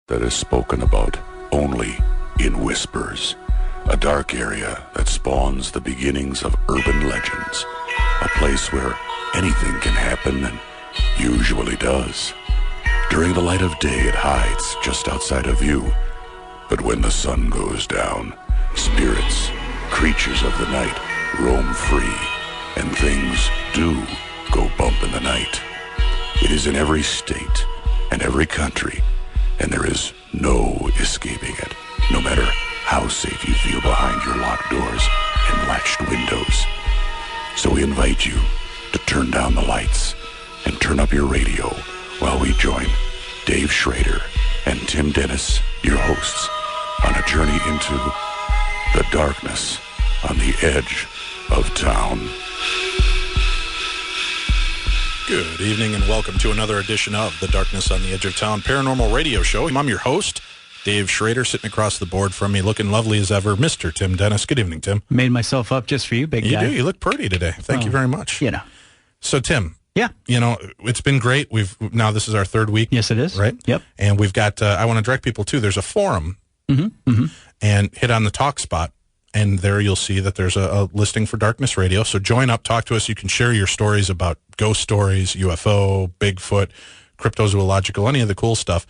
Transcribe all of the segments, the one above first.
that is spoken about only in whispers. A dark area that spawns the beginnings of urban legends. A place where anything can happen and usually does. During the light of day, it hides just outside of view. But when the sun goes down, spirits, creatures of the night, roam free, and things do go bump in the night. It is in every state and every country, and there is no escaping it, no matter how safe you feel behind your locked doors and latched windows. So we invite you to turn down the lights and turn up your radio while we join Dave Schrader and Tim Dennis, your hosts, on a journey into the darkness on the edge of town. Good evening and welcome to another edition of the Darkness on the Edge of Town Paranormal Radio Show. I'm your host, Dave Schrader, sitting across the board from me, looking lovely as ever, Mr. Tim Dennis. Good evening, Tim. Made myself up just for you, big guy. You do. You look pretty today. Thank you very much. You know. So, Tim. Yeah. You know, it's been great. Now this is our third week. Yes, it is. Right? Yep. And we've got, I want to direct people to, there's a forum. And hit on the talk spot. And there you'll see that there's a listing for Darkness Radio. So join up, talk to us. You can share your stories about ghost stories, UFO, Bigfoot, cryptozoological, any of the cool stuff.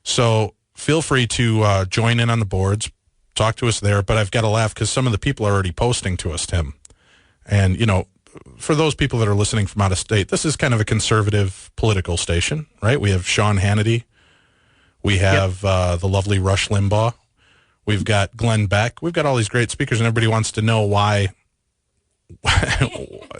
So feel free to join in on the boards, talk to us there. But I've got to laugh because some of the people are already posting to us, Tim. And, you know, for those people that are listening from out of state, this is kind of a conservative political station, right? We have Sean Hannity. We have the lovely Rush Limbaugh. We've got Glenn Beck. We've got all these great speakers, and everybody wants to know why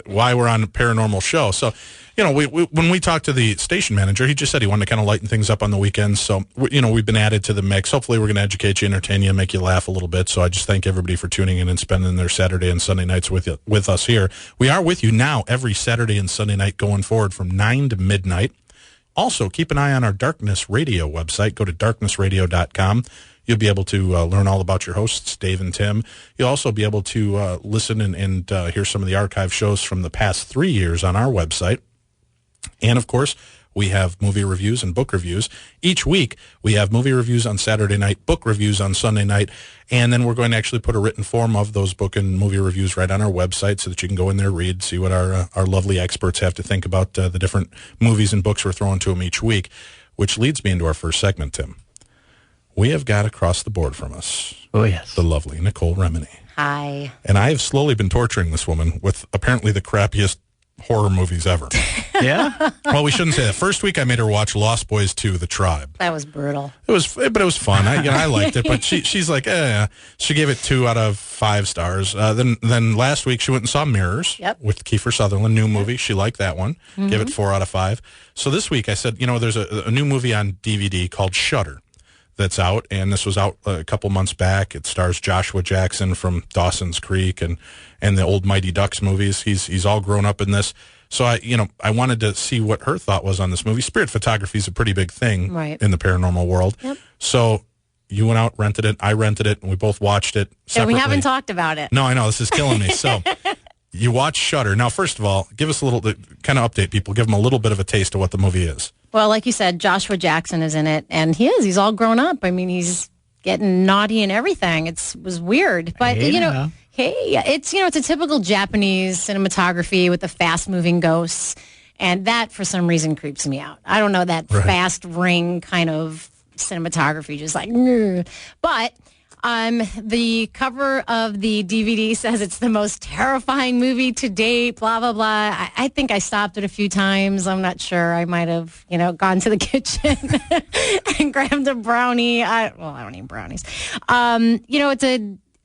we're on a paranormal show. So, you know, when we talked to the station manager, he just said he wanted to kind of lighten things up on the weekends. So, you know, we've been added to the mix. Hopefully we're going to educate you, entertain you, make you laugh a little bit. So I just thank everybody for tuning in and spending their Saturday and Sunday nights with us here. We are with you now every Saturday and Sunday night going forward from 9 to midnight. Also, keep an eye on our Darkness Radio website. Go to darknessradio.com. You'll be able to learn all about your hosts, Dave and Tim. You'll also be able to listen and hear some of the archive shows from the past 3 years on our website. And, of course, we have movie reviews and book reviews. Each week, we have movie reviews on Saturday night, book reviews on Sunday night, and then we're going to actually put a written form of those book and movie reviews right on our website so that you can go in there, read, see what our lovely experts have to think about the different movies and books we're throwing to them each week, which leads me into our first segment, Tim. We have got across the board from us, the lovely Nicole Remini. Hi. And I have slowly been torturing this woman with apparently the crappiest horror movies ever. Yeah? Well, we shouldn't say that. First week I made her watch Lost Boys 2, The Tribe. That was brutal. But it was fun. I liked it, but she's like, She gave it 2 out of 5 stars. Then last week she went and saw Mirrors with Kiefer Sutherland, new movie. She liked that one. Gave it 4 out of 5. So this week I said, you know, there's a new movie on DVD called Shudder that's out, and this was out a couple months back. It stars Joshua Jackson from Dawson's Creek and the old Mighty Ducks movies. He's all grown up in this. So I wanted to see what her thought was on this movie. Spirit photography is a pretty big thing in the paranormal world. Yep. So you went out, rented it, I rented it, and we both watched it separately. And we haven't talked about it. No, I know. This is killing me. So you watched Shudder. Now, first of all, give us a little, kind of update people, give them a little bit of a taste of what the movie is. Well, like you said, Joshua Jackson is in it, and he's all grown up. I mean, he's getting naughty and everything. It was weird, but it's a typical Japanese cinematography with the fast-moving ghosts, and that for some reason creeps me out. I don't know, that fast ring kind of cinematography, just like, but the cover of the DVD says it's the most terrifying movie to date, blah, blah, blah. I think I stopped it a few times. I'm not sure. I might have, gone to the kitchen and grabbed a brownie. I don't eat brownies.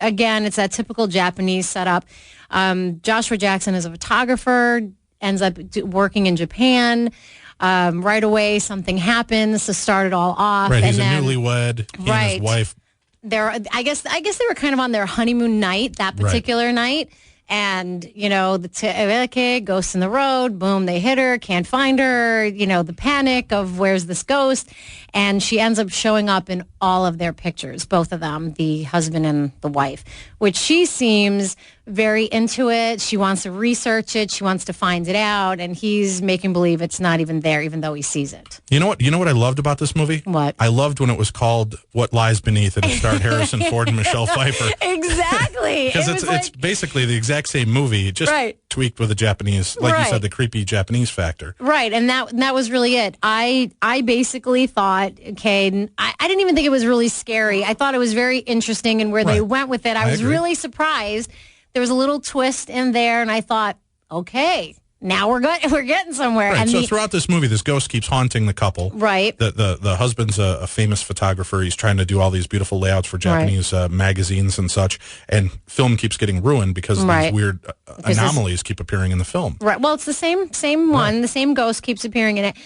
It's that typical Japanese setup. Joshua Jackson is a photographer, ends up working in Japan. Right away, something happens to start it all off. Right, he's a newlywed. He and his wife. I guess they were kind of on their honeymoon night, that particular night. And, the ghost in the road, boom, they hit her, can't find her, the panic of where's this ghost. And she ends up showing up in all of their pictures, both of them, the husband and the wife, which she seems very into it. She wants to research it. She wants to find it out. And he's making believe it's not even there, even though he sees it. You know what I loved about this movie? What? I loved when it was called What Lies Beneath, and it starred Harrison Ford and Michelle Pfeiffer. Exactly. Because it's basically the exact same movie, just tweaked with a Japanese, like you said, the creepy Japanese factor. Right, and that was really it. I basically thought, okay, I didn't even think it was really scary. I thought it was very interesting, and where they went with it, I was really surprised. There was a little twist in there, and I thought, okay, now we're getting somewhere. Right. And so throughout this movie, this ghost keeps haunting the couple. Right. The husband's a famous photographer. He's trying to do all these beautiful layouts for Japanese magazines and such. And film keeps getting ruined because these weird anomalies keep appearing in the film. Right. Well, it's the same one. The same ghost keeps appearing in it.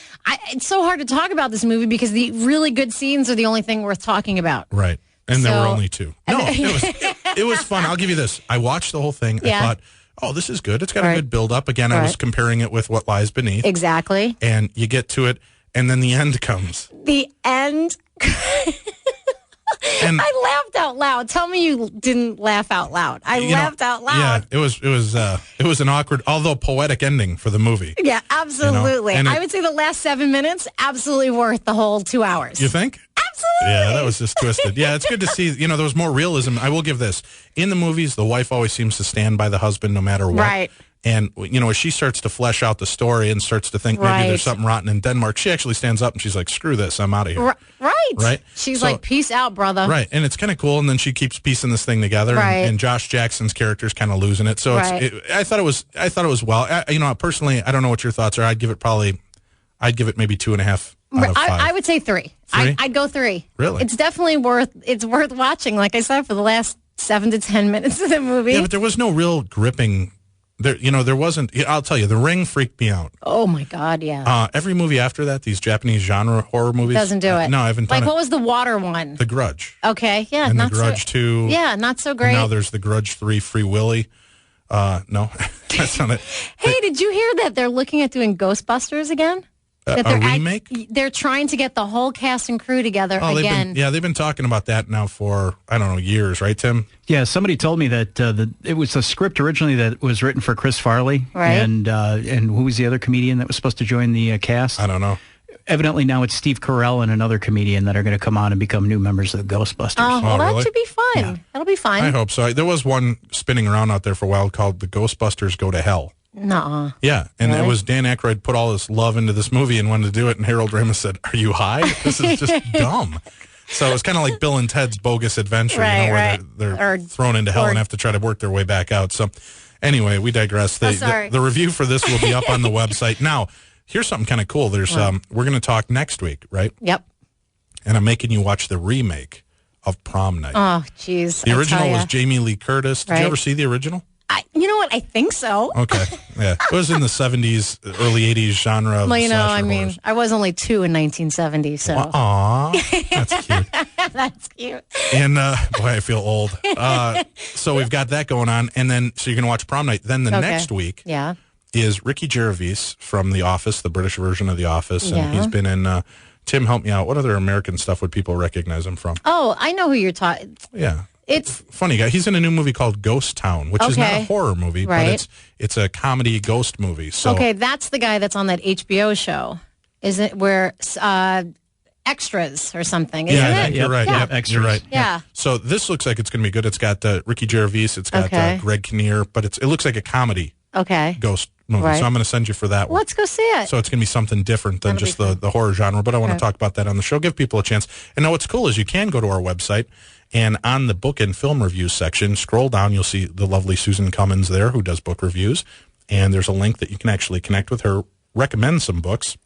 It's so hard to talk about this movie because the really good scenes are the only thing worth talking about. Right. And there were only two. No, it was fun. I'll give you this. I watched the whole thing. I thought, oh, this is good. It's got a good build-up. Again, I was comparing it with What Lies Beneath. Exactly. And you get to it, and then the end comes. The end. And I laughed out loud. Tell me you didn't laugh out loud. I laughed out loud. Yeah, it was an awkward, although poetic ending for the movie. Yeah, absolutely. You know? I would say the last 7 minutes, absolutely worth the whole 2 hours. You think? Absolutely. Yeah, that was just twisted. Yeah, it's good to see, there was more realism. I will give this. In the movies, the wife always seems to stand by the husband no matter what. Right. And, as she starts to flesh out the story and starts to think maybe there's something rotten in Denmark, she actually stands up and she's like, screw this, I'm out of here. Right. She's like, peace out, brother. Right. And it's kind of cool. And then she keeps piecing this thing together. Right. And Josh Jackson's character's kind of losing it. So I thought it was well. Personally, I don't know what your thoughts are. I'd give it maybe 2.5 out of 5. I would say 3. I'd go 3. Really? It's definitely worth watching, like I said, for the last 7 to 10 minutes of the movie. Yeah, but there was no real gripping. There wasn't. I'll tell you, The Ring freaked me out. Oh my God, yeah. Every movie after that, these Japanese genre horror movies doesn't do it. No, I haven't done it. Like, what was the water one? The Grudge. Okay, yeah, and not The Grudge 2. Yeah, not so great. And now there's The Grudge 3, Free Willy. No, that's not it. Hey, did you hear that they're looking at doing Ghostbusters again? A remake? They're trying to get the whole cast and crew together again. They've been talking about that now for, I don't know, years, right, Tim? Yeah, somebody told me that it was a script originally that was written for Chris Farley. Right. And who was the other comedian that was supposed to join the cast? I don't know. Evidently now it's Steve Carell and another comedian that are going to come on and become new members of the Ghostbusters. Oh, well, really? That should be fun. Yeah. That'll be fun. I hope so. There was one spinning around out there for a while called The Ghostbusters Go to Hell. Nuh-uh. Yeah, and really? It was Dan Aykroyd put all this love into this movie and wanted to do it, and Harold Ramis said, "Are you high? This is just dumb." So it's kind of like Bill and Ted's Bogus Adventure, where they're thrown into hell and have to try to work their way back out. So anyway, we digress. The review for this will be up on the website. Now, here's something kind of cool. There's we're going to talk next week, right? Yep. And I'm making you watch the remake of Prom Night. Oh, jeez. The original was Jamie Lee Curtis. Did you ever see the original? You know what? I think so. Okay. Yeah. It was in the 70s, early 80s genre of horrors. I was only 2 in 1970, so. Aw. That's cute. That's cute. And, boy, I feel old. So we've got that going on. And then, so you're going to watch Prom Night. Then the next week is Ricky Gervais from The Office, the British version of The Office. And he's been in, Tim, help me out. What other American stuff would people recognize him from? Oh, I know who you're talking. Yeah. It's funny guy. He's in a new movie called Ghost Town, which is not a horror movie, but it's a comedy ghost movie. So that's the guy that's on that HBO show, isn't it? Where Extras or something? Isn't it? You're right. Yeah, Extras. You're right. Yeah. So this looks like it's going to be good. It's got Ricky Gervais. It's got Greg Kinnear, but it looks like a comedy. Ghost movie. Right. So I'm going to send you for that one. Let's go see it. So it's going to be something different than just the horror genre, but I want to talk about that on the show. Give people a chance. And now what's cool is you can go to our website, and on the book and film reviews section, scroll down, you'll see the lovely Susan Cummins there who does book reviews. And there's a link that you can actually connect with her, recommend some books.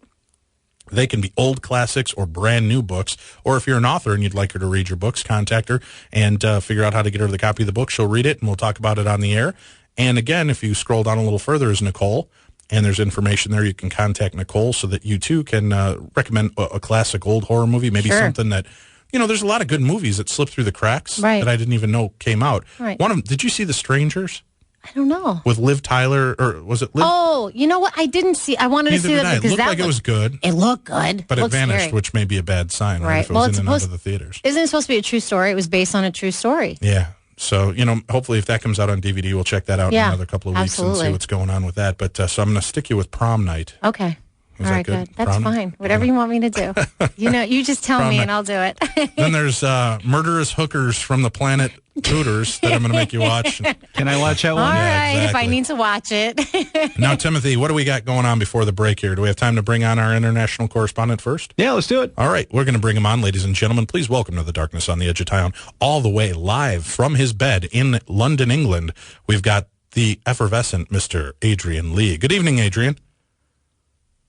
They can be old classics or brand new books. Or if you're an author and you'd like her to read your books, contact her and figure out how to get her the copy of the book. She'll read it, and we'll talk about it on the air. And again, if you scroll down a little further is Nicole, and there's information there. You can contact Nicole so that you too can recommend a classic old horror movie, maybe something that, there's a lot of good movies that slip through the cracks that I didn't even know came out. Right. One of them, did you see The Strangers? I don't know. With Liv Tyler, or was it Liv? Oh, you know what? I didn't see. I wanted to see that because it looked like it was good. It looked good. But it vanished, scary. which may be a bad sign, right? If it was in and out of the theaters. Isn't it supposed to be a true story? It was based on a true story. Yeah. So, hopefully if that comes out on DVD, we'll check that out in another couple of weeks and see what's going on with that. But so I'm going to stick you with Prom Night. Okay. All right, good. That's fine. Whatever you want me to do. You just tell me and I'll do it. Then there's Murderous Hookers from the Planet Hooters that I'm going to make you watch. Can I watch that one? All right, exactly. if I need to watch it. Now, Timothy, what do we got going on before the break here? Do we have time to bring on our international correspondent first? Yeah, let's do it. All right, we're going to bring him on, ladies and gentlemen. Please welcome to the Darkness on the Edge of Town, all the way live from his bed in London, England. We've got the effervescent Mr. Adrian Lee. Good evening, Adrian.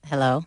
Hello.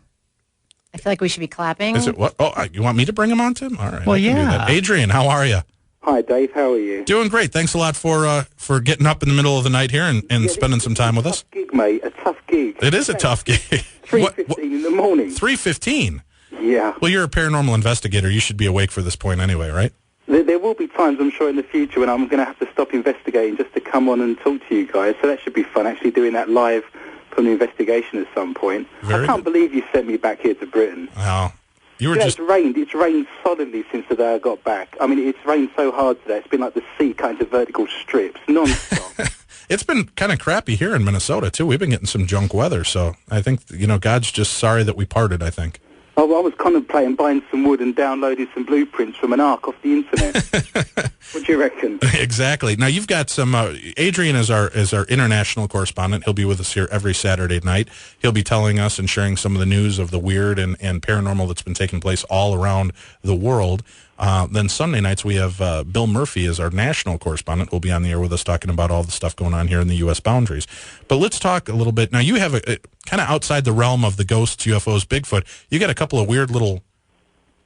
I feel like we should be clapping. Is it what? Oh, you want me to bring him on, Tim? All right. Well, I can do that. Adrian, how are you? Hi, Dave. How are you? Doing great. Thanks a lot for getting up in the middle of the night here and spending some time with us. Tough gig, mate. A tough gig. It is a tough gig. 3:15 in the morning. 3:15? Yeah. Well, you're a paranormal investigator. You should be awake for this point anyway, right? There will be times, I'm sure, in the future when I'm going to have to stop investigating just to come on and talk to you guys. So that should be fun, actually doing that live from the investigation at some point. I can't believe you sent me back here to Britain. Oh. You were just... It's rained solidly since the day I got back. I mean, it's rained so hard today. It's been like the sea cut into vertical strips, non-stop. It's been kind of crappy here in Minnesota, too. We've been getting some junk weather, so I think, God's just sorry that we parted, I think. I was contemplating buying some wood and downloading some blueprints from an arc off the internet. What do you reckon? Exactly. Now, you've got some... Adrian is our international correspondent. He'll be with us here every Saturday night. He'll be telling us and sharing some of the news of the weird and paranormal that's been taking place all around the world. Then Sunday nights, we have Bill Murphy as our national correspondent who will be on the air with us talking about all the stuff going on here in the U.S. boundaries. But let's talk a little bit. Now, you have a kind of outside the realm of the ghosts, UFOs, Bigfoot. You got a couple of weird little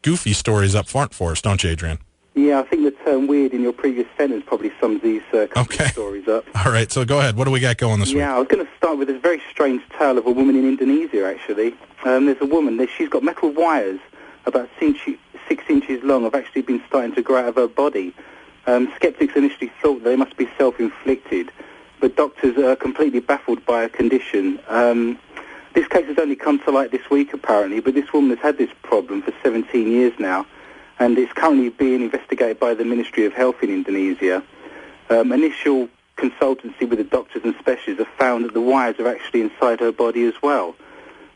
goofy stories up front for us, don't you, Adrian? Yeah, I think the term weird in your previous sentence probably sums these couple of stories up. All right, so go ahead. What do we got going this week? Yeah, I was going to start with a very strange tale of a woman in Indonesia, actually. There's a woman, she's got metal wires about 6 inches long have actually been starting to grow out of her body. Skeptics initially thought they must be self-inflicted, but doctors are completely baffled by her condition. This case has only come to light this week, apparently, but this woman has had this problem for 17 years now, and it's currently being investigated by the Ministry of Health in Indonesia. Initial consultancy with the doctors and specialists have found that the wires are actually inside her body as well.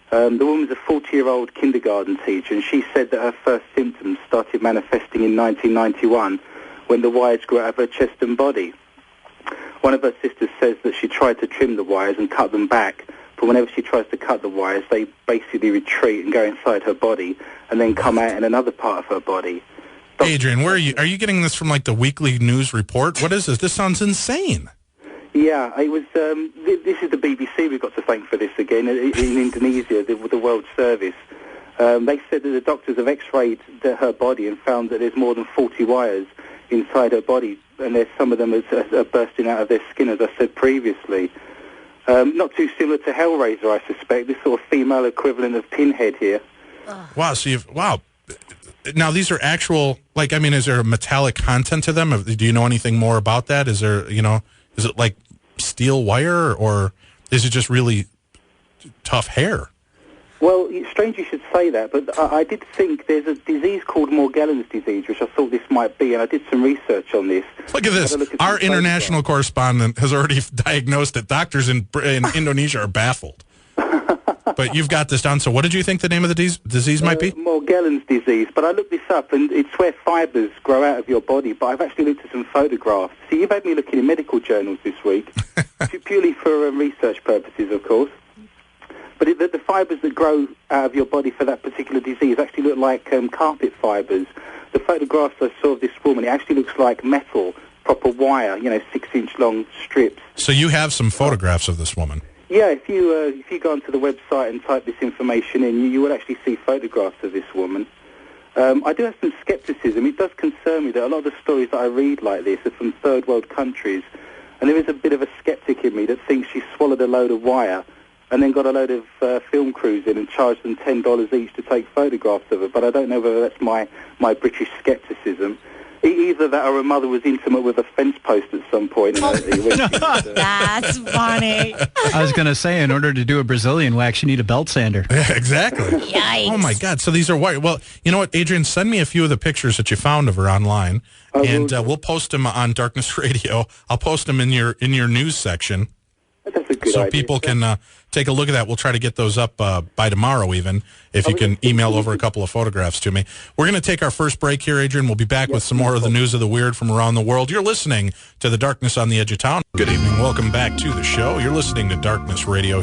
The woman's a 40-year-old kindergarten teacher, and she said that her first symptoms started manifesting in 1991 when the wires grew out of her chest and body. One of her sisters says that she tried to trim the wires and cut them back, but whenever she tries to cut the wires, they basically retreat and go inside her body and then come out in another part of her body. Adrian, where are you? Are you getting this from like the weekly news report? What is this? This sounds insane. Yeah, it was. This is the BBC we've got to thank for this again. In Indonesia, the World Service, they said that the doctors have X-rayed her body and found that there's more than 40 wires inside her body, and there's some of them are bursting out of their skin, as I said previously. Not too similar to Hellraiser, I suspect. This sort of female equivalent of Pinhead here. Wow. So wow. Now these are actual. Like, I mean, is there a metallic content to them? Do you know anything more about that? Is there, is it like steel wire, or is it just really tough hair? Well, it's strange you should say that, but I did think there's a disease called Morgellons disease, which I thought this might be, and I did some research on this. Look at this. Our international correspondent has already diagnosed it. Doctors in Indonesia are baffled. But you've got this down. So what did you think the name of the disease might be? Morgellons disease. But I looked this up, and it's where fibres grow out of your body. But I've actually looked at some photographs. See, you've had me looking in medical journals this week, purely for research purposes, of course. But the fibres that grow out of your body for that particular disease actually look like carpet fibres. The photographs I saw of this woman, it actually looks like metal, proper wire, 6-inch long strips. So you have some photographs of this woman? Yeah, if you go onto the website and type this information in, you will actually see photographs of this woman. I do have some scepticism. It does concern me that a lot of the stories that I read like this are from third world countries, and there is a bit of a skeptic in me that thinks she swallowed a load of wire and then got a load of film crews in and charged them $10 each to take photographs of her. But I don't know whether that's my British scepticism. Either that or her mother was intimate with a fence post at some point. That's funny. I was going to say, in order to do a Brazilian wax, you need a belt sander. Yeah, exactly. Yikes. Oh, my God. So these are white. Well, you know what, Adrian? Send me a few of the pictures that you found of her online, and we'll post them on Darkness Radio. I'll post them in your news section. That's a good so idea. People can take a look at that. We'll try to get those up by tomorrow even, if you can email over a couple of photographs to me. We're going to take our first break here, Adrian. We'll be back with some more of the news of the weird from around the world. You're listening to The Darkness on the Edge of Town. Good evening. Welcome back to the show. You're listening to Darkness Radio.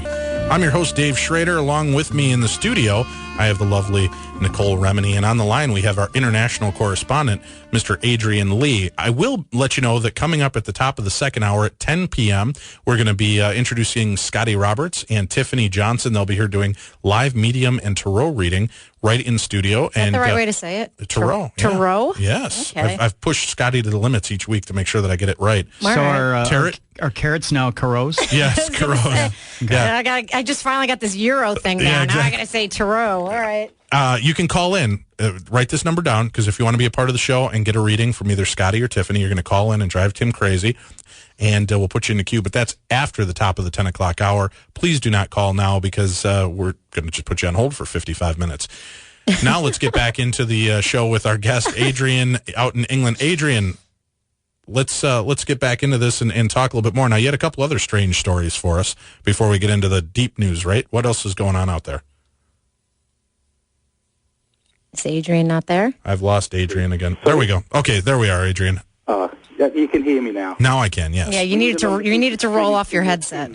I'm your host, Dave Schrader. Along with me in the studio, I have the lovely Nicole Remini. And on the line, we have our international correspondent, Mr. Adrian Lee. I will let you know that coming up at the top of the second hour at 10 p.m., we're going to be introducing Scotty Roberts and Tiffany Johnson. They'll be here doing live medium and tarot reading right in studio. Is that the right way to say it? Tarot. Yeah. Tarot? Yes. Okay. I've pushed Scotty to the limits each week to make sure that I get it right. So are carrots now Carots? Yes, Carots. Yeah. I just finally got this Euro thing down. Yeah, exactly. Now I got to say tarot. All right. You can call in, write this number down, because if you want to be a part of the show and get a reading from either Scotty or Tiffany, you're going to call in and drive Tim crazy, and we'll put you in the queue. But that's after the top of the 10 o'clock hour. Please do not call now, because we're going to just put you on hold for 55 minutes. Now let's get back into the show with our guest, Adrian, out in England. Adrian, let's get back into this and talk a little bit more. Now, you had a couple other strange stories for us before we get into the deep news, right? What else is going on out there? Is Adrian not there? I've lost Adrian again. There we go. Okay, there we are, Adrian. You can hear me now. Now I can, yes. Yeah, you needed to roll off your headset.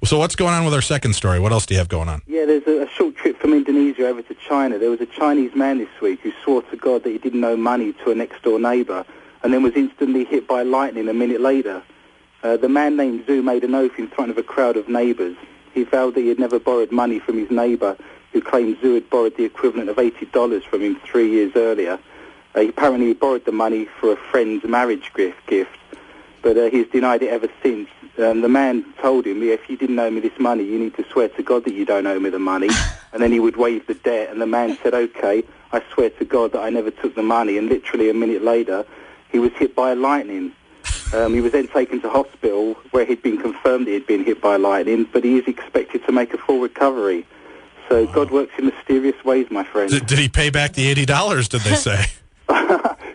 So what's going on with our second story? What else do you have going on? Yeah, there's a short trip from Indonesia over to China. There was a Chinese man this week who swore to God that he didn't owe money to a next-door neighbour and then was instantly hit by lightning a minute later. The man named Zhu made an oath in front of a crowd of neighbours. He vowed that he had never borrowed money from his neighbour, who claimed Zhu had borrowed the equivalent of $80 from him 3 years earlier. Apparently he borrowed the money for a friend's marriage gift, but he's denied it ever since. The man told him, if you didn't owe me this money, you need to swear to God that you don't owe me the money. And then he would waive the debt. And the man said, okay, I swear to God that I never took the money. And literally a minute later, he was hit by lightning. He was then taken to hospital where he'd been confirmed that he'd been hit by lightning, but he is expected to make a full recovery. So God works in mysterious ways, my friend. Did he pay back the $80, did they say?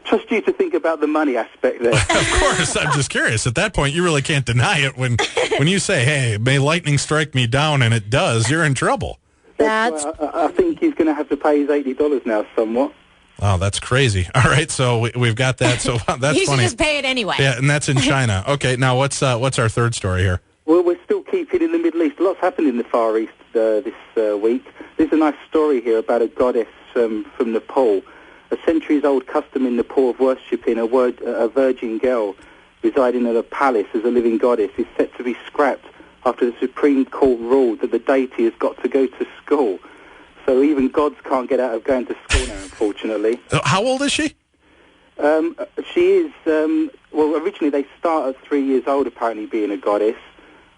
Trust you to think about the money aspect there. Of course, I'm just curious. At that point, you really can't deny it. When you say, hey, may lightning strike me down, and it does, you're in trouble. I think he's going to have to pay his $80 now somewhat. Oh, that's crazy. All right, so we've got that. So that's You should funny. just pay it anyway. Yeah, and that's in China. Okay, now what's our third story here? Well, we're still keeping in the Middle East. A lot's happened in the Far East this week. There's a nice story here about a goddess from Nepal. A centuries-old custom in Nepal of worshipping a virgin girl residing in a palace as a living goddess is set to be scrapped after the Supreme Court ruled that the deity has got to go to school. So even gods can't get out of going to school now, unfortunately. How old is she? She is, originally they start at 3 years old, apparently, being a goddess.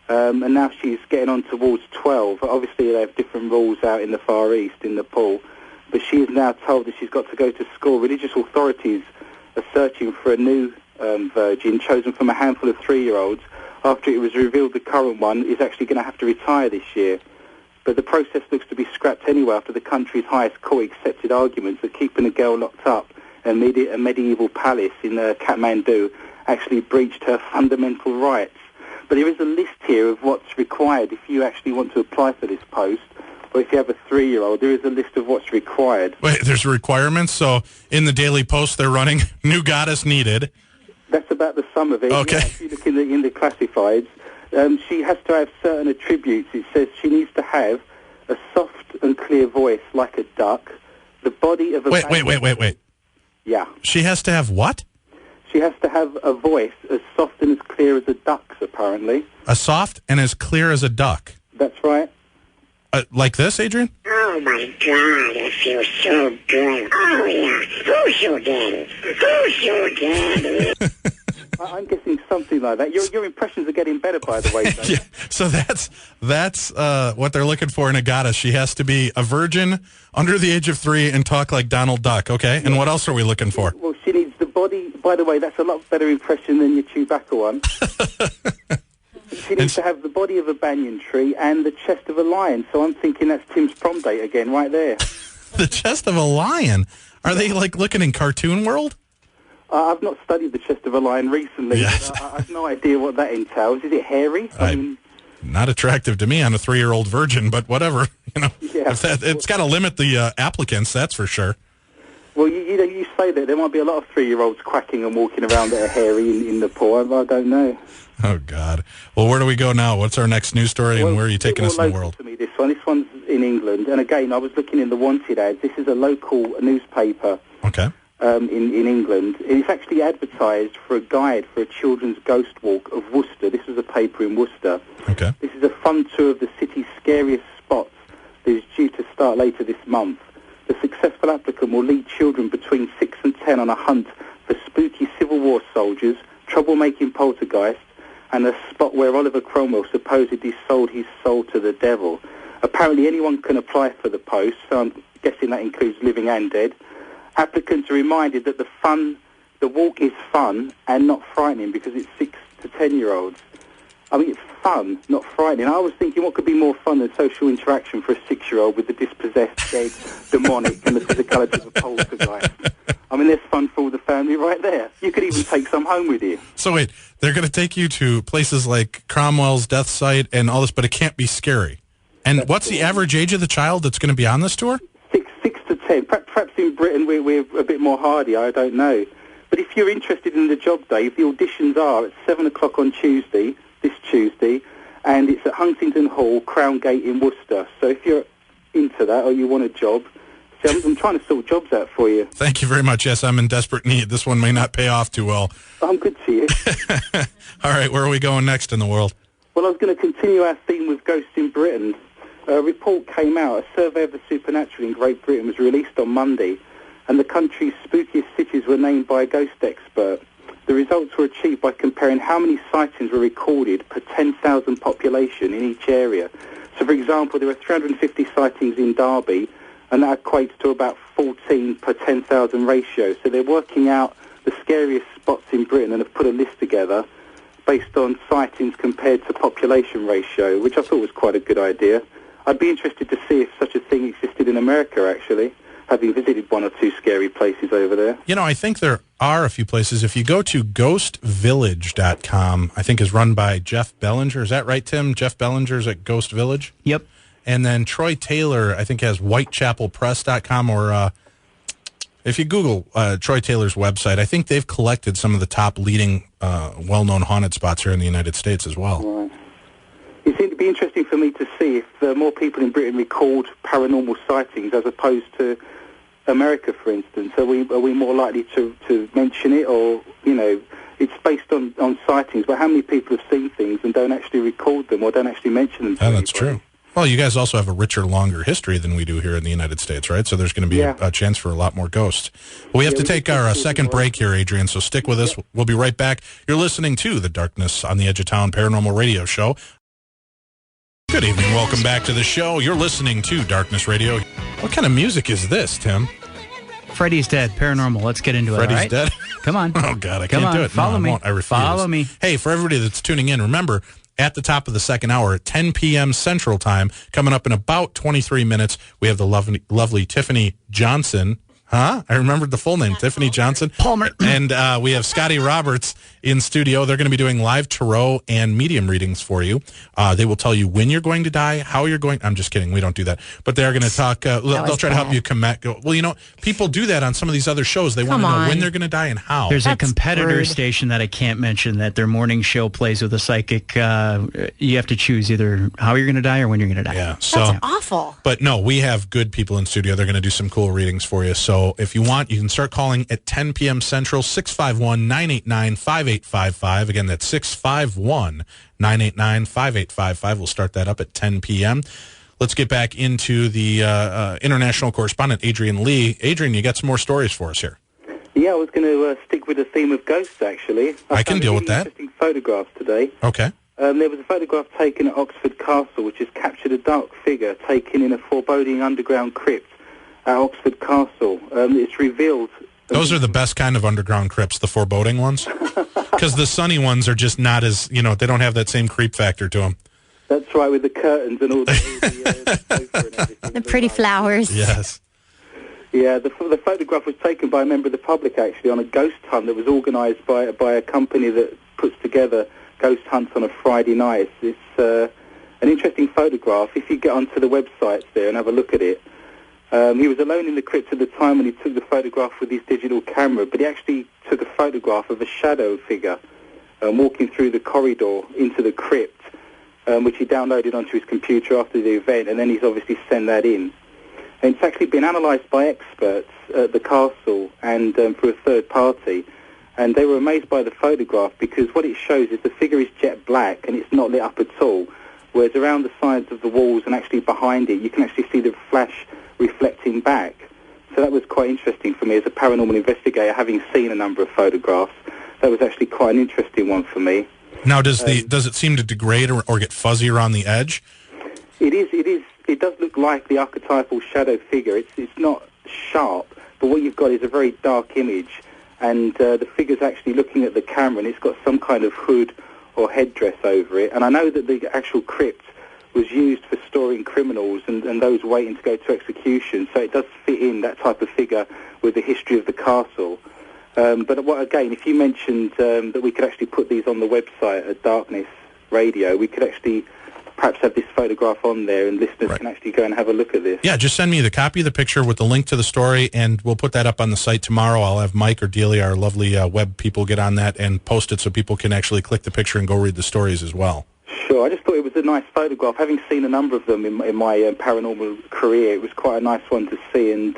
And now she's getting on towards 12. Obviously, they have different rules out in the Far East, in Nepal. But she is now told that she's got to go to school. Religious authorities are searching for a new virgin, chosen from a handful of 3-year-olds, after it was revealed the current one is actually going to have to retire this year. But the process looks to be scrapped anyway after the country's highest court accepted arguments that keeping a girl locked up in a medieval palace in Kathmandu actually breached her fundamental rights. But there is a list here of what's required if you actually want to apply for this post. Or if you have a 3-year-old, there is a list of what's required. Wait, there's requirements? So in the Daily Post they're running, new goddess needed. That's about the sum of it. Okay. Yeah, if you look in the classifieds, she has to have certain attributes. It says she needs to have a soft and clear voice like a duck, the body of a... Wait. Yeah. She has to have what? She has to have a voice as soft and as clear as a duck's, apparently. A soft and as clear as a duck. That's right. Like this, Adrian? Oh, my God, I feel so good. Oh, yeah. Who's your daddy? Who's your daddy? I'm guessing something like that. Your impressions are getting better, by the way. Yeah, so that's what they're looking for in a goddess. She has to be a virgin, under the age of 3, and talk like Donald Duck, okay? And what else are we looking for? Well, she needs body, by the way, that's a lot better impression than your Chewbacca one. She needs to have the body of a banyan tree and the chest of a lion. So I'm thinking that's Tim's prom date again, right there. The chest of a lion? Are they like looking in Cartoon World? I've not studied the chest of a lion recently. Yes. I have no idea what that entails. Is it hairy? I mean, not attractive to me on a 3-year-old virgin, but whatever. Yeah. It's got to limit the applicants, that's for sure. Well, you say that there might be a lot of 3-year-olds quacking and walking around that are hairy in Nepal. I don't know. Oh, God. Well, where do we go now? What's our next news story, and where are you taking us in the world? To me, this one's in England. And again, I was looking in the wanted ads. This is a local newspaper. Okay. In England. It's actually advertised for a guide for a children's ghost walk of Worcester. This was a paper in Worcester. Okay. This is a fun tour of the city's scariest spots that is due to start later this month. The successful applicant will lead children between 6 and 10 on a hunt for spooky Civil War soldiers, troublemaking poltergeists, and a spot where Oliver Cromwell supposedly sold his soul to the devil. Apparently anyone can apply for the post, so I'm guessing that includes living and dead. Applicants are reminded that the walk is fun and not frightening because it's 6 to 10-year-olds. I mean, it's fun, not frightening. I was thinking what could be more fun than social interaction for a 6-year-old with the dispossessed, dead, demonic, and the physicality of a poltergeist. I mean, there's fun for all the family right there. You could even take some home with you. So wait, they're going to take you to places like Cromwell's death site and all this, but it can't be scary. And what's the average age of the child that's going to be on this tour? 6 to 10. Perhaps in Britain we're a bit more hardy, I don't know. But if you're interested in the job, Dave, the auditions are at 7 o'clock on this Tuesday, and it's at Huntington Hall, Crown Gate in Worcester. So if you're into that or you want a job, see, I'm trying to sort jobs out for you. Thank you very much. Yes, I'm in desperate need. This one may not pay off too well. I'm good to you. All right, where are we going next in the world? Well, I was going to continue our theme with ghosts in Britain. A report came out, a survey of the supernatural in Great Britain was released on Monday, and the country's spookiest cities were named by a ghost expert. The results were achieved by comparing how many sightings were recorded per 10,000 population in each area. So, for example, there were 350 sightings in Derby, and that equates to about 14 per 10,000 ratio. So they're working out the scariest spots in Britain and have put a list together based on sightings compared to population ratio, which I thought was quite a good idea. I'd be interested to see if such a thing existed in America, actually, having visited one or two scary places over there. You know, I think there are a few places. If you go to ghostvillage.com, I think is run by Jeff Bellinger. Is that right, Tim? Jeff Bellinger's at Ghost Village? Yep. And then Troy Taylor, I think, has whitechapelpress.com, or if you Google Troy Taylor's website, I think they've collected some of the top leading well-known haunted spots here in the United States as well. Right. It seemed to be interesting for me to see if more people in Britain record paranormal sightings as opposed to America, for instance. Are we more likely to mention it, or, you know, it's based on sightings, but how many people have seen things and don't actually record them or don't actually mention them to anybody? That's true. Well, you guys also have a richer, longer history than we do here in the United States, right? So there's going to be a chance for a lot more ghosts. Well, we have to take our second break here, Adrian, so stick with us. We'll be right back. You're listening to the Darkness on the Edge of Town Paranormal Radio Show. Good evening. Welcome back to the show. You're listening to Darkness Radio. What kind of music is this, Tim? Freddy's dead. Paranormal. Let's get into it. Freddy's dead? Come on. Oh, God, I can't do it. Follow me. I won't. I refuse. Follow me. Hey, for everybody that's tuning in, remember, at the top of the second hour at 10 p.m. Central Time, coming up in about 23 minutes, we have the lovely Tiffany Johnson. I remembered the full name, Tiffany Johnson. Palmer. And we have Scotty Roberts in studio. They're going to be doing live tarot and medium readings for you. They will tell you when you're going to die, how you're going. I'm just kidding. We don't do that. But they're going to talk. They'll try to help you well, you know, people do that on some of these other shows. They want to know when they're going to die and how. There's a competitor station that I can't mention that their morning show plays with a psychic. You have to choose either how you're going to die or when you're going to die. Yeah, so that's awful. But no, we have good people in studio. They're going to do some cool readings for you. So if you want, you can start calling at 10 p.m. Central, 651-989-5855. Again, that's 651-989-5855. We'll start that up at 10 p.m. Let's get back into the international correspondent, Adrian Lee. Adrian, you got some more stories for us here. Yeah, I was going to stick with the theme of ghosts, actually. I can deal with that. Interesting photographs today. Okay. There was a photograph taken at Oxford Castle, which has captured a dark figure taken in a foreboding underground crypt at Oxford Castle. It's revealed Those are the best kind of underground crypts, the foreboding ones. Because the sunny ones are just not as, they don't have that same creep factor to them. That's right, with the curtains and all the sofa and everything. The pretty flowers. Yes. Yeah, the photograph was taken by a member of the public, actually, on a ghost hunt that was organised by a company that puts together ghost hunts on a Friday night. It's an interesting photograph. If you get onto the websites there and have a look at it, he was alone in the crypt at the time when he took the photograph with his digital camera, but he actually took a photograph of a shadow figure walking through the corridor into the crypt, which he downloaded onto his computer after the event, and then he's obviously sent that in. And it's actually been analysed by experts at the castle and through a third party, and they were amazed by the photograph because what it shows is the figure is jet black and it's not lit up at all, whereas around the sides of the walls and actually behind it, you can actually see the flash reflecting back. So that was quite interesting for me as a paranormal investigator, having seen a number of photographs. That was actually quite an interesting one for me. Now, does it seem to degrade or get fuzzy around the edge? It is. It does look like the archetypal shadow figure. It's not sharp, but what you've got is a very dark image, and the figure's actually looking at the camera, and it's got some kind of hood or headdress over it. And I know that the actual crypt was used for storing criminals and those waiting to go to execution, so it does fit in, that type of figure, with the history of the castle. But again, if you mentioned that we could actually put these on the website at Darkness Radio, we could actually perhaps have this photograph on there, and listeners can actually go and have a look at this. Yeah, just send me the copy of the picture with the link to the story, and we'll put that up on the site tomorrow. I'll have Mike or Delia, our lovely web people, get on that and post it so people can actually click the picture and go read the stories as well. Sure, I just thought it was a nice photograph. Having seen a number of them in my paranormal career, it was quite a nice one to see, and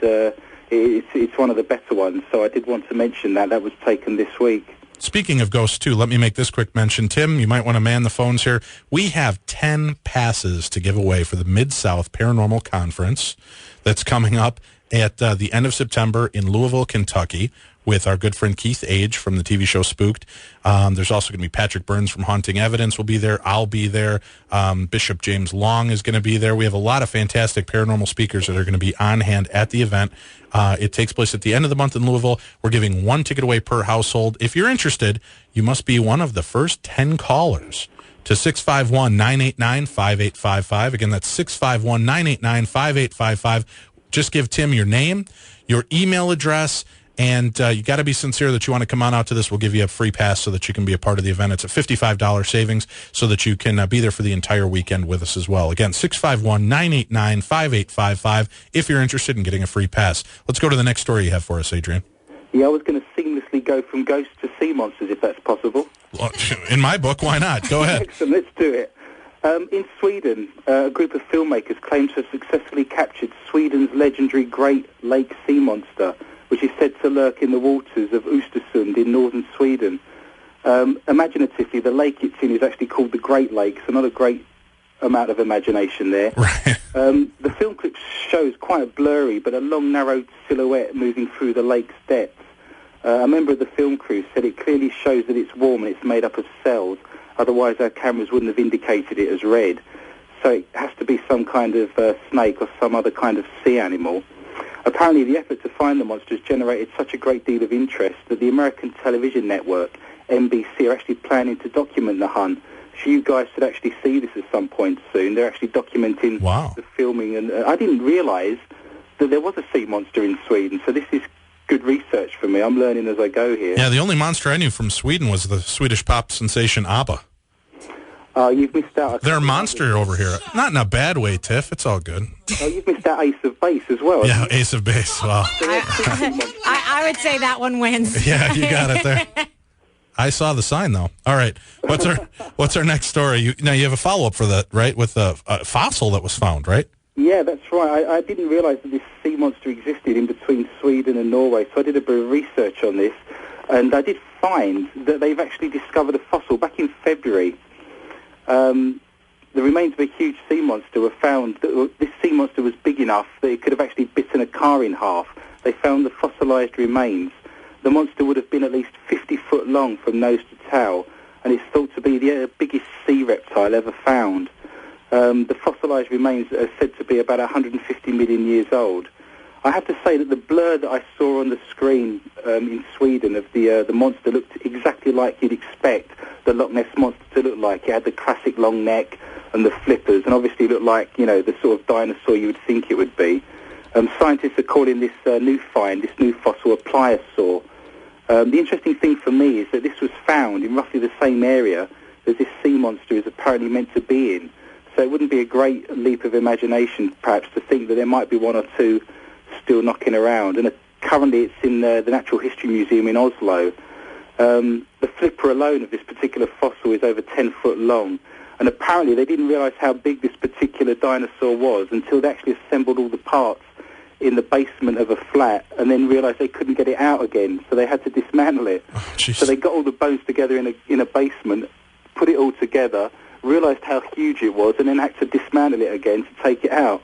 it's one of the better ones, so I did want to mention that. That was taken this week. Speaking of ghosts, too, let me make this quick mention. Tim, you might want to man the phones here. We have 10 passes to give away for the Mid-South Paranormal Conference that's coming up at the end of September in Louisville, Kentucky, with our good friend Keith Age from the TV show Spooked. There's also going to be Patrick Burns from Haunting Evidence will be there. I'll be there. Bishop James Long is going to be there. We have a lot of fantastic paranormal speakers that are going to be on hand at the event. It takes place at the end of the month in Louisville. We're giving 1 ticket away per household. If you're interested, you must be one of the first 10 callers to 651-989-5855. Again, that's 651-989-5855. Just give Tim your name, your email address, and you got to be sincere that you want to come on out to this. We'll give you a free pass so that you can be a part of the event. It's a $55 savings so that you can be there for the entire weekend with us as well. Again, 651-989-5855 if you're interested in getting a free pass. Let's go to the next story you have for us, Adrian. Yeah, I was going to seamlessly go from ghosts to sea monsters, if that's possible. Well, in my book, why not? Go ahead. Excellent, let's do it. In Sweden, a group of filmmakers claim to have successfully captured Sweden's legendary Great Lake sea monster, which is said to lurk in the waters of Östersund in northern Sweden. Imaginatively, the lake it's in is actually called the Great Lake, so not a great amount of imagination there. Right. The film clip shows quite blurry, but a long, narrow silhouette moving through the lake's depths. A member of the film crew said it clearly shows that it's warm and it's made up of cells, otherwise our cameras wouldn't have indicated it as red. So it has to be some kind of snake or some other kind of sea animal. Apparently, the effort to find the monsters generated such a great deal of interest that the American television network, NBC, are actually planning to document the hunt. So you guys should actually see this at some point soon. They're actually documenting the filming. And I didn't realise that there was a sea monster in Sweden, so this is good research for me. I'm learning as I go here. Yeah, the only monster I knew from Sweden was the Swedish pop sensation ABBA. You've missed out. They're a monster over here. Not in a bad way, Tiff. It's all good. Oh, you've missed out Ace of Base as well. Yeah, Ace of Base. Wow. I would say that one wins. Yeah, you got it there. I saw the sign, though. All right. What's our next story? Now, you have a follow-up for that, right, with a fossil that was found, right? Yeah, that's right. I didn't realise that this sea monster existed in between Sweden and Norway, so I did a bit of research on this, and I did find that they've actually discovered a fossil back in February. The remains of a huge sea monster were found. This sea monster was big enough that it could have actually bitten a car in half. They found the fossilised remains. The monster would have been at least 50 foot long from nose to tail, and it's thought to be the biggest sea reptile ever found. The fossilised remains are said to be about 150 million years old. I have to say that the blur that I saw on the screen in Sweden of the monster looked exactly like you'd expect the Loch Ness monster to look like. It had the classic long neck and the flippers, and obviously looked like, the sort of dinosaur you would think it would be. Scientists are calling this new find, this new fossil, a pliosaur. The interesting thing for me is that this was found in roughly the same area as this sea monster is apparently meant to be in. So it wouldn't be a great leap of imagination, perhaps, to think that there might be one or two still knocking around. And currently it's in the Natural History Museum in Oslo. The flipper alone of this particular fossil is over 10 foot long. And apparently they didn't realise how big this particular dinosaur was until they actually assembled all the parts in the basement of a flat and then realised they couldn't get it out again. So they had to dismantle it. Oh, so they got all the bones together in a basement, put it all together, realised how huge it was, and then had to dismantle it again to take it out.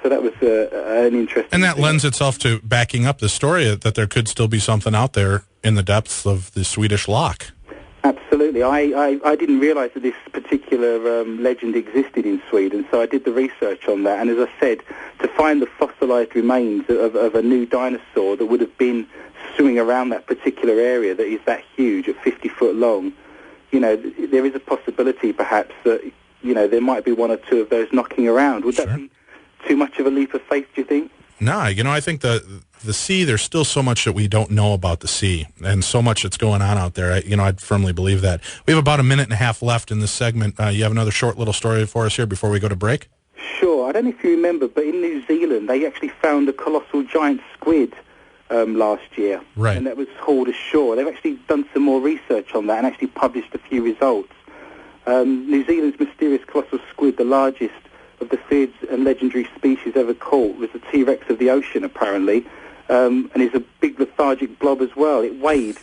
So that was an interesting And that thing. lends itself to backing up the story that there could still be something out there in the depths of the Swedish loch. Absolutely. I didn't realise that this particular legend existed in Sweden, so I did the research on that. And as I said, to find the fossilised remains of a new dinosaur that would have been swimming around that particular area that is that huge, at 50 foot long, there is a possibility perhaps that, there might be one or two of those knocking around. Would that be too much of a leap of faith, do you think? No, I think the sea, there's still so much that we don't know about the sea and so much that's going on out there. I firmly believe that. We have about a minute and a half left in this segment. You have another short little story for us here before we go to break? Sure. I don't know if you remember, but in New Zealand, they actually found a colossal giant squid last year. Right. And that was hauled ashore. They've actually done some more research on that and actually published a few results. New Zealand's mysterious colossal squid, the largest of the feared and legendary species ever caught, was the T-Rex of the ocean, apparently, and is a big lethargic blob as well. It weighed,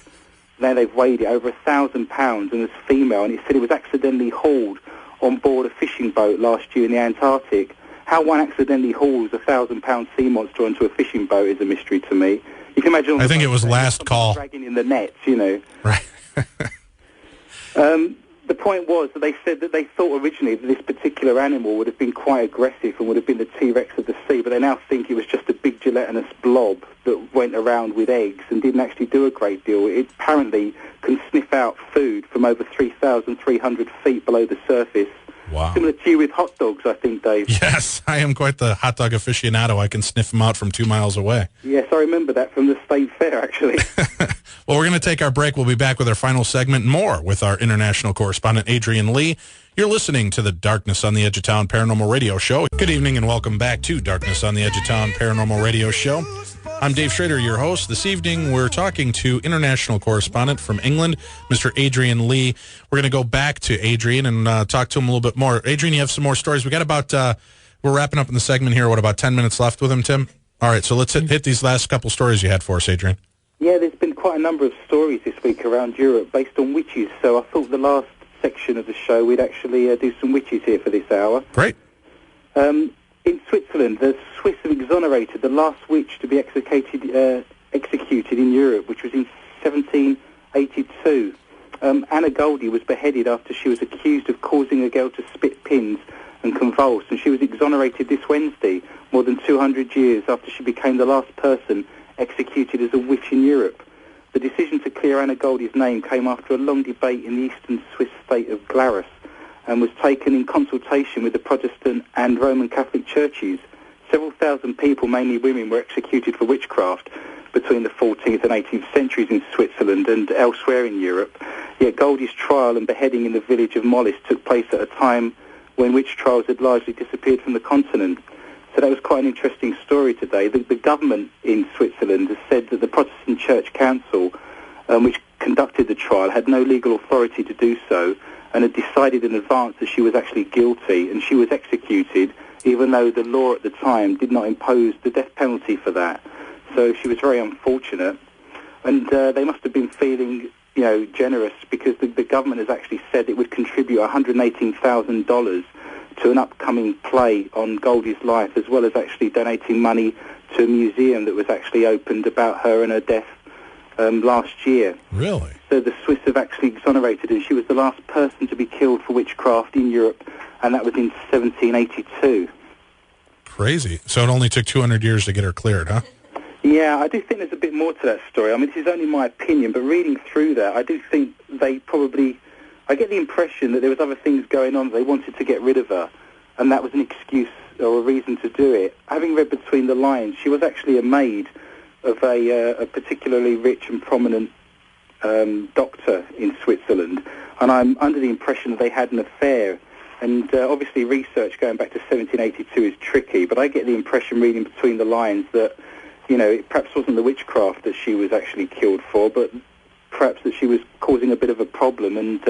now they've weighed it, over 1,000 pounds and was female, and it said it was accidentally hauled on board a fishing boat last year in the Antarctic. How one accidentally hauls a 1,000-pound sea monster onto a fishing boat is a mystery to me. You can imagine... I think it was last call. Dragging in the nets, Right. The point was that they said that they thought originally that this particular animal would have been quite aggressive and would have been the T-Rex of the sea, but they now think it was just a big gelatinous blob that went around with eggs and didn't actually do a great deal. It apparently can sniff out food from over 3,300 feet below the surface. Wow. Similar to you with hot dogs, I think, Dave. Yes, I am quite the hot dog aficionado. I can sniff them out from 2 miles away. Yes, I remember that from the State Fair, actually. Well, we're going to take our break. We'll be back with our final segment and more with our international correspondent, Adrian Lee. You're listening to the Darkness on the Edge of Town Paranormal Radio Show. Good evening and welcome back to Darkness on the Edge of Town Paranormal Radio Show. I'm Dave Schrader, your host. This evening, we're talking to international correspondent from England, Mr. Adrian Lee. We're going to go back to Adrian and talk to him a little bit more. Adrian, you have some more stories. We got about, we're wrapping up in the segment here. What, about 10 minutes left with him, Tim? All right, so let's hit these last couple stories you had for us, Adrian. Yeah, there's been quite a number of stories this week around Europe based on witches, so I thought the last section of the show we'd actually do some witches here for this hour. Great. In Switzerland, the Swiss have exonerated the last witch to be executed in Europe, which was in 1782. Anna Goldie was beheaded after she was accused of causing a girl to spit pins and convulse, and she was exonerated this Wednesday, more than 200 years after she became the last person executed as a witch in Europe. The decision to clear Anna Goldie's name came after a long debate in the eastern Swiss state of Glarus and was taken in consultation with the Protestant and Roman Catholic churches. Several thousand people, mainly women, were executed for witchcraft between the 14th and 18th centuries in Switzerland and elsewhere in Europe. Yet Goldie's trial and beheading in the village of Mollis took place at a time when witch trials had largely disappeared from the continent. So that was quite an interesting story today. The government in Switzerland has said that the Protestant Church Council, which conducted the trial, had no legal authority to do so and had decided in advance that she was actually guilty, and she was executed, even though the law at the time did not impose the death penalty for that. So she was very unfortunate. And they must have been feeling, generous, because the government has actually said it would contribute $118,000 to an upcoming play on Goldie's life, as well as actually donating money to a museum that was actually opened about her and her death last year. Really? So the Swiss have actually exonerated her. She was the last person to be killed for witchcraft in Europe, and that was in 1782. crazy. So it only took 200 years to get her cleared, huh? Yeah, I do think there's a bit more to that story. I mean, this is only my opinion, but reading through that, I do think they probably... I get the impression that there was other things going on. They wanted to get rid of her, and that was an excuse or a reason to do it. Having read between the lines, she was actually a maid of a particularly rich and prominent doctor in Switzerland, and I'm under the impression that they had an affair. And obviously research going back to 1782 is tricky, but I get the impression reading between the lines that, you know, it perhaps wasn't the witchcraft that she was actually killed for, but perhaps that she was causing a bit of a problem, and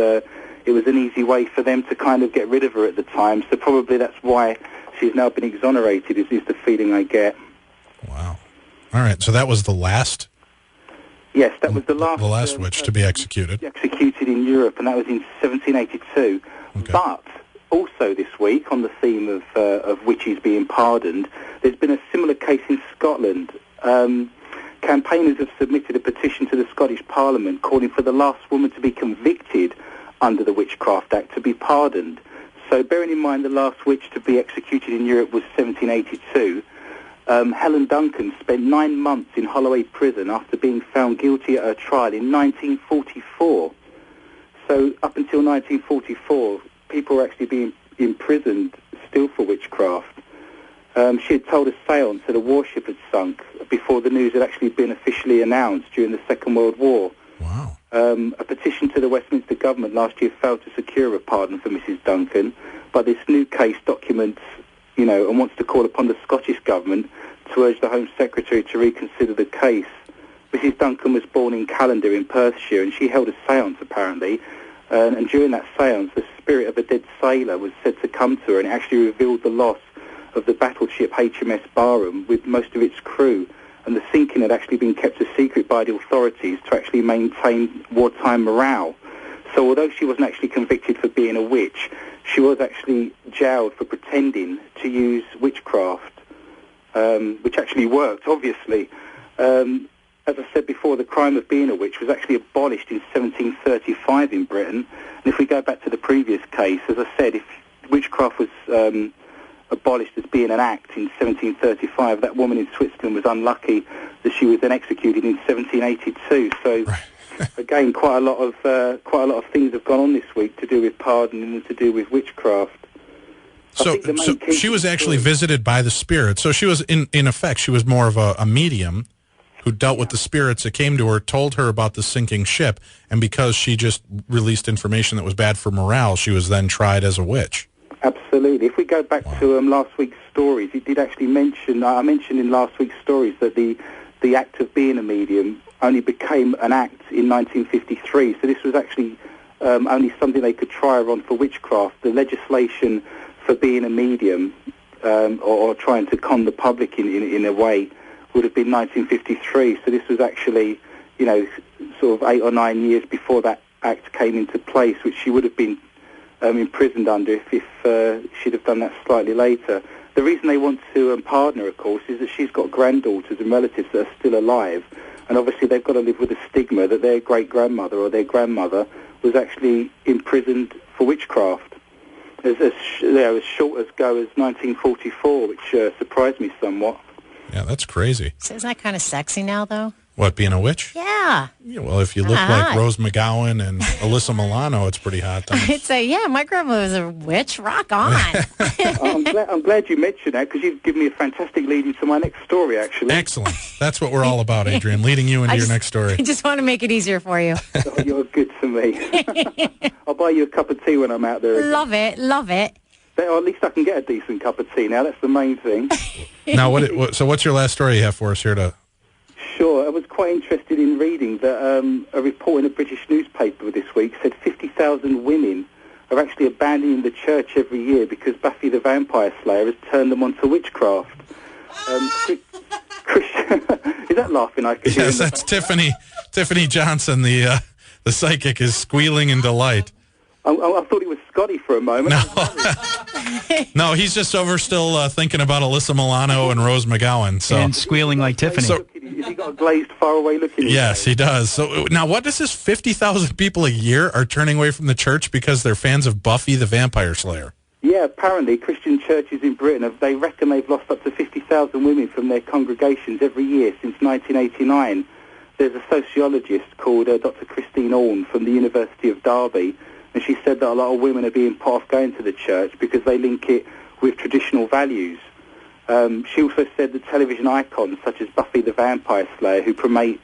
it was an easy way for them to kind of get rid of her at the time. So probably that's why she's now been exonerated, is the feeling I get. Wow. All right, so that was the last? Yes, that was the last... The last witch to be executed. Executed in Europe, and that was in 1782. Okay. But also this week, on the theme of witches being pardoned, there's been a similar case in Scotland. Campaigners have submitted a petition to the Scottish Parliament calling for the last woman to be convicted under the Witchcraft Act to be pardoned. So bearing in mind the last witch to be executed in Europe was 1782, Helen Duncan spent 9 months in Holloway Prison after being found guilty at her trial in 1944. So up until 1944, people were actually being imprisoned still for witchcraft. She had told a séance that a warship had sunk before the news had actually been officially announced during the Second World War. Wow. A petition to the Westminster government last year failed to secure a pardon for Mrs. Duncan, but this new case documents, you know, and wants to call upon the Scottish government to urge the Home Secretary to reconsider the case. Mrs. Duncan was born in Callander in Perthshire, and she held a séance apparently, and during that séance the spirit of a dead sailor was said to come to her, and it actually revealed the loss of the battleship HMS Barham with most of its crew, and the sinking had actually been kept a secret by the authorities to actually maintain wartime morale. So although she wasn't actually convicted for being a witch, she was actually jailed for pretending to use witchcraft, which actually worked, obviously. As I said before, the crime of being a witch was actually abolished in 1735 in Britain. And if we go back to the previous case, as I said, if witchcraft was abolished as being an act in 1735, that woman in Switzerland was unlucky that she was then executed in 1782. So, again, quite a lot of things have gone on this week to do with pardoning and to do with witchcraft. So she was actually visited by the spirits. So she was, in effect, she was more of a medium who dealt with the spirits that came to her, told her about the sinking ship, and because she just released information that was bad for morale, she was then tried as a witch. Absolutely. If we go back to last week's stories, it did actually mention, I mentioned in last week's stories that the act of being a medium only became an act in 1953. So this was actually only something they could try her on for witchcraft. The legislation for being a medium or trying to con the public in a way would have been 1953. So this was actually, you know, sort of 8 or 9 years before that act came into place, which she would have been imprisoned under if she'd have done that slightly later. The reason they want to pardon her, of course, is that she's got granddaughters and relatives that are still alive, and obviously they've got to live with the stigma that their great-grandmother or their grandmother was actually imprisoned for witchcraft. As short as go as 1944, which surprised me somewhat. Yeah, that's crazy. So isn't that kind of sexy now, though? What, being a witch? Yeah. Well, if you look like Rose McGowan and Alyssa Milano, it's pretty hot. I'd say, yeah, my grandma was a witch. Rock on. I'm glad you mentioned that, because you've given me a fantastic lead into my next story, actually. Excellent. That's what we're all about, Adrian, leading you into your next story. I just want to make it easier for you. Oh, you're good to me. I'll buy you a cup of tea when I'm out there again. Love it, love it. Or at least I can get a decent cup of tea now. That's the main thing. Now, so what's your last story you have for us here to... Sure. I was quite interested in reading that a report in a British newspaper this week said 50,000 women are actually abandoning the church every year because Buffy the Vampire Slayer has turned them onto witchcraft. Christian, is that laughing? I can hear. Yes, that's Tiffany. Tiffany Johnson, the psychic, is squealing in delight. I thought it was Scotty for a moment. No, he's just over still thinking about Alyssa Milano and Rose McGowan. So. And squealing like Tiffany. Has he got a glazed, faraway look in his Yes, he does. So now, what is this? 50,000 people a year are turning away from the church because they're fans of Buffy the Vampire Slayer. Yeah, apparently Christian churches in Britain, they reckon they've lost up to 50,000 women from their congregations every year since 1989. There's a sociologist called Dr. Christine Orne from the University of Derby, and she said that a lot of women are being put off going to the church because they link it with traditional values. She also said that television icons such as Buffy the Vampire Slayer, who promote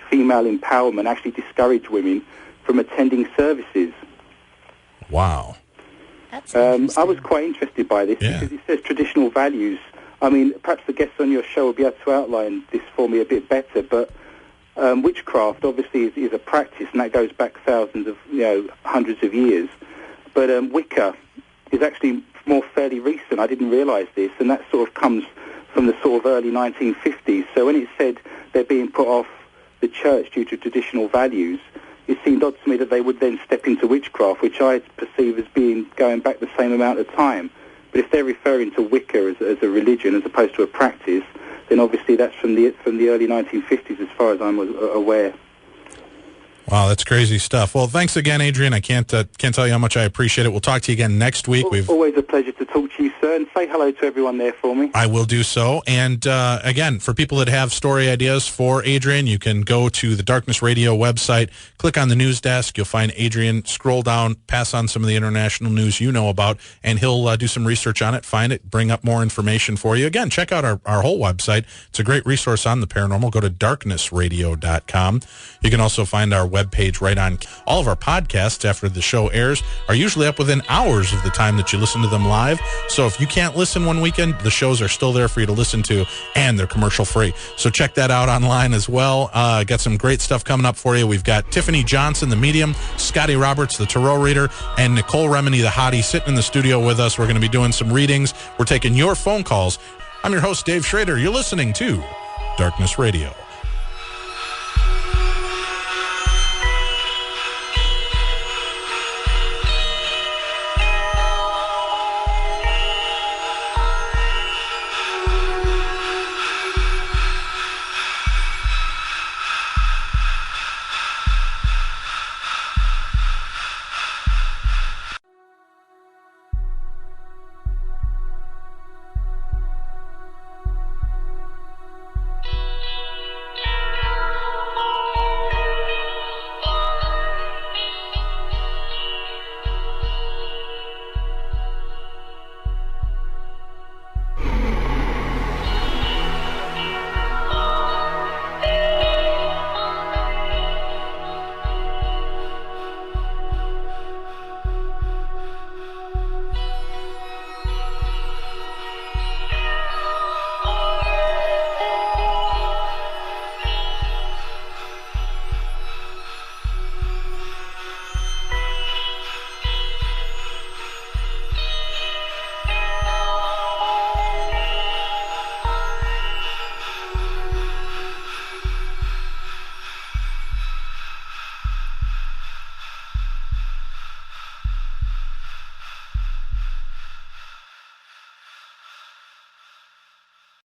female empowerment, actually discourage women from attending services. Wow. That's I was quite interested by this because it says traditional values. I mean, perhaps the guests on your show will be able to outline this for me a bit better, but witchcraft obviously is a practice, and that goes back thousands of, hundreds of years. But Wicca is actually more fairly recent. I didn't realise this, and that sort of comes from the sort of early 1950s. So when it said they're being put off the church due to traditional values, it seemed odd to me that they would then step into witchcraft, which I perceive as being going back the same amount of time. But if they're referring to Wicca as a religion as opposed to a practice, then obviously that's from the early 1950s as far as I'm aware. Wow, that's crazy stuff. Well, thanks again, Adrian. I can't tell you how much I appreciate it. We'll talk to you again next week. Always a pleasure to talk to you, sir, and say hello to everyone there for me. I will do so. And again, for people that have story ideas for Adrian, you can go to the Darkness Radio website, click on the news desk. You'll find Adrian, scroll down, pass on some of the international news you know about, and he'll do some research on it, find it, bring up more information for you. Again, check out our whole website. It's a great resource on the paranormal. Go to darknessradio.com. You can also find our webpage right on. All of our podcasts after the show airs are usually up within hours of the time that you listen to them live. So if you can't listen one weekend, the shows are still there for you to listen to, and they're commercial free. So check that out online as well. Got some great stuff coming up for you. We've got Tiffany Johnson, the medium, Scotty Roberts, the tarot reader, and Nicole Remini, the hottie, sitting in the studio with us. We're going to be doing some readings. We're taking your phone calls. I'm your host, Dave Schrader. You're listening to Darkness Radio.